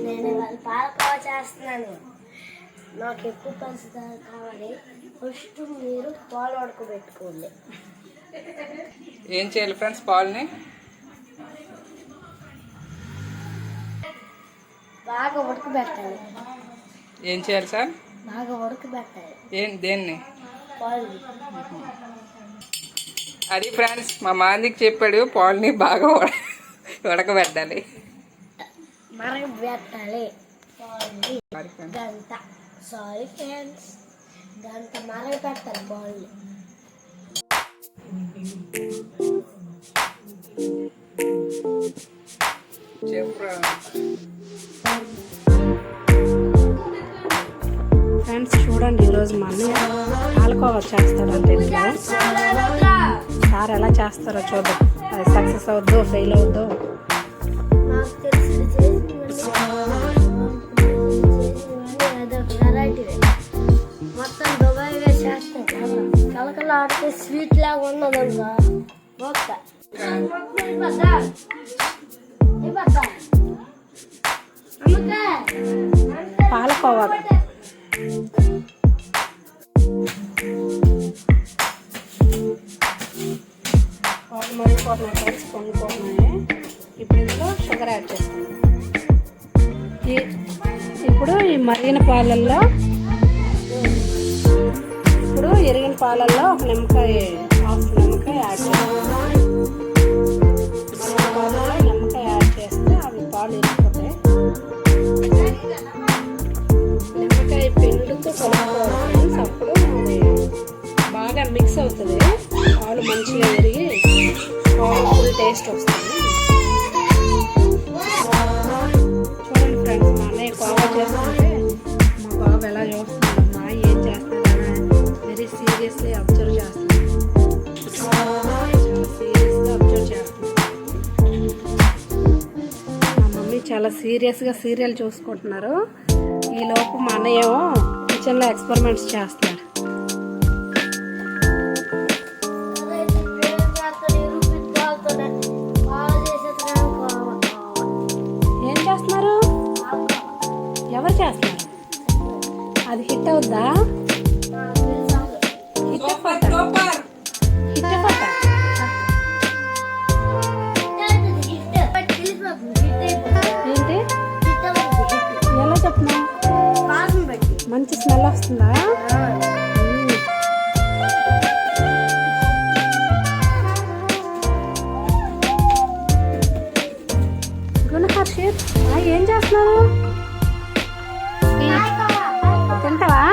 నేను వాళ్ళ పాలకోవ చేస్తున్నాను. నాకు ఎక్కువ పంచదార కావాలి. ఫస్ట్ మీరు పాలు ఉడకబెట్టుకోండి. ఏం చేయాలి ఫ్రెండ్స్? పాలని బాగా ఉడకబెట్టాలి. ఏం చేయాలి సార్? బాగా ఉడకబెట్టాలి. దేన్ని? పాలు. అది ఫ్రెండ్స్ మా మాందికి చెప్పాడు, పాలని బాగా ఉడకబెట్టాలి, మరగబెట్టాలి. గంట ఫ్రెండ్స్ గంట మరగబెట్టాలి పాలు. ఫ్రెండ్స్ చూడండి, ఈరోజు మా అన్నయ్య పాలకోవా చేస్తాడంటే సార్ ఎలా చేస్తారో చూద్దాం. అది సక్సెస్ అవుద్దో ఫెయిల్ అవుద్దో. మొత్తం దుబాయ్గా చేస్తాం. కలకల ఆడితే స్వీట్ లాగా ఉన్నదనుకో. పాలకోవా మరిగిపోతున్నాయి ఫ్రెండ్స్, పొంగిపోతున్నాయి. ఇప్పుడు ఇందులో షుగర్ యాడ్ చేస్తాను. ఇప్పుడు ఈ మరిగిన పాలల్లో ఎరిగిన పాలల్లో ఒక నిమ్మకాయ, హాఫ్ నిమ్మకాయ యాడ్ చేస్తాను. పాలల్లో నిమ్మకాయ యాడ్ చేస్తే అవి పాలు ఇరిగిపోతాయి. నిమ్మకాయ పిండుతో కలుపుకోవాలి. అప్పుడు అది బాగా మిక్స్ అవుతుంది. పాలు మంచిగా ఎరిగి పాలు ఫుల్ టేస్ట్ వస్తుంది. చూడండి ఫ్రెండ్స్, మా అన్నయ్య కోవా చేస్తుంటే మా బాబు ఎలా చూస్తున్నాడు, మా ఏం చేస్తాడని వెరీ సీరియస్లీ అబ్జర్వ్ చేస్తున్నాడు. చాలా సీరియస్గా అబ్జర్వ్ చేస్తున్నాడు. మా మమ్మీ చాలా సీరియస్గా సీరియల్ చూసుకుంటున్నారు. ఈలోపు మా అన్నయ్య కిచెన్లో ఎక్స్పెరిమెంట్స్ చేస్తున్నాడు. ఏం చేస్తున్నారు? ఎవరు చేస్తున్నారు? అది హిట్ అవుద్దా? హిట్ ఏంటి? ఎలా చెప్పినా? మంచి స్మెల్ వస్తుందా? గుణహర్షిత్ ఏం చేస్తున్నారు? తింటావా?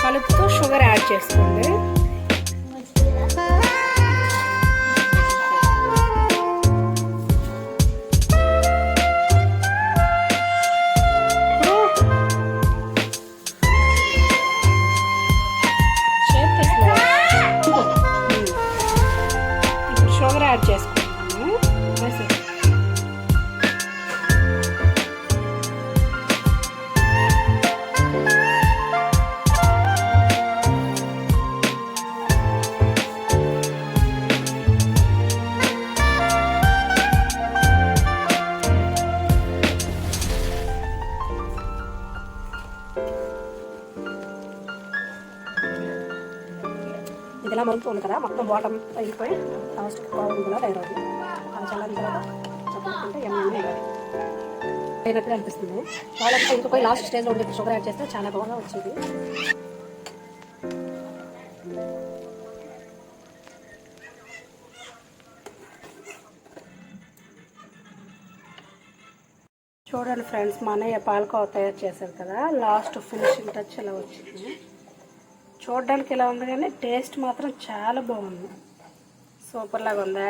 కలుపుతూ షుగర్ యాడ్ చేసుకోండి. ఇప్పుడు షుగర్ యాడ్ చేసుకుంటాము. ఇదిలా మరుగుతుంది కదా, మొత్తం బాటం అయిపోయి లాస్ట్ పౌడర్ కూడా తయారవుతుంది. అది చల్లని తర్వాత చప్పుకుంటే ఏమైనా అయినట్టుగా అనిపిస్తుంది. వాళ్ళకి ఇంకొక లాస్ట్ స్టేజ్లో ఉండి షుగర్ యాడ్ చేస్తే చాలా బాగా వచ్చేది. చూడండి ఫ్రెండ్స్, మా అన్నయ్య పాలకోవా తయారు చేశారు కదా, లాస్ట్ ఫినిషింగ్ టచ్ ఇలా వచ్చింది. చూడడానికి ఇలా ఉంది కానీ టేస్ట్ మాత్రం చాలా బాగుంది. సూపర్ లాగా ఉంది.